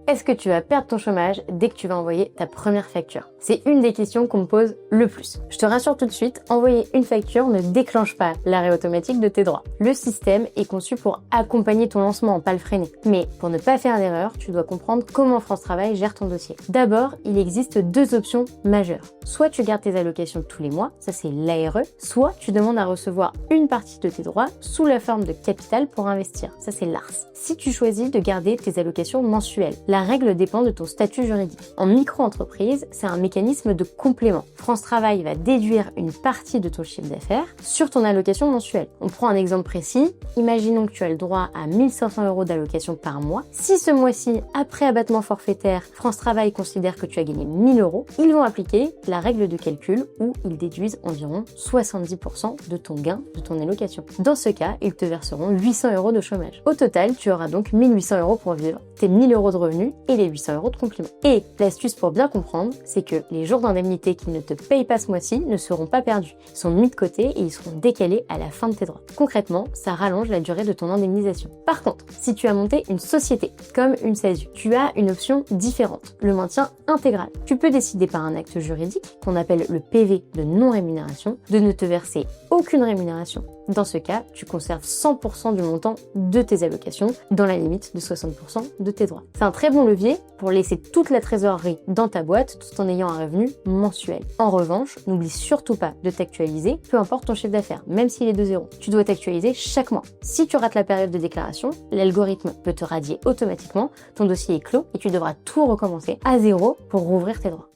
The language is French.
Est-ce que tu vas perdre ton chômage dès que tu vas envoyer ta première facture? C'est une des questions qu'on me pose le plus. Je te rassure tout de suite, envoyer une facture ne déclenche pas l'arrêt automatique de tes droits. Le système est conçu pour accompagner ton lancement, pas le freiner. Mais pour ne pas faire d'erreur, tu dois comprendre comment France Travail gère ton dossier. D'abord, il existe deux options majeures. Soit tu gardes tes allocations tous les mois, ça c'est l'ARE, soit tu demandes à recevoir une partie de tes droits sous la forme de capital pour investir, ça c'est l'ARS. Si tu choisis de garder tes allocations mensuelles, la règle dépend de ton statut juridique. En micro-entreprise, c'est un mécanisme de complément. France Travail va déduire une partie de ton chiffre d'affaires sur ton allocation mensuelle. On prend un exemple précis. Imaginons que tu as le droit à 1500 € d'allocation par mois. Si ce mois-ci, après abattement forfaitaire, France Travail considère que tu as gagné 1000 €, ils vont appliquer la règle de calcul où ils déduisent environ 70% de ton gain de ton allocation. Dans ce cas, ils te verseront 800 € de chômage. Au total, tu auras donc 1800 € pour vivre, tes 1000 € de revenus et les 800 € de complément. Et l'astuce pour bien comprendre, c'est que les jours d'indemnité qui ne te payent pas ce mois-ci ne seront pas perdus. Ils sont mis de côté et ils seront décalés à la fin de tes droits. Concrètement, ça rallonge la durée de ton indemnisation. Par contre, si tu as monté une société, comme une SASU, tu as une option différente, le maintien intégral. Tu peux décider par un acte juridique, qu'on appelle le PV de non-rémunération, de ne te verser aucune rémunération. Dans ce cas, tu conserves 100% du montant de tes allocations dans la limite de 60% de tes droits. C'est un très bon levier pour laisser toute la trésorerie dans ta boîte tout en ayant un revenu mensuel. En revanche, n'oublie surtout pas de t'actualiser, peu importe ton chiffre d'affaires, même s'il est de 0. Tu dois t'actualiser chaque mois. Si tu rates la période de déclaration, l'algorithme peut te radier automatiquement, ton dossier est clos et tu devras tout recommencer à zéro pour rouvrir tes droits.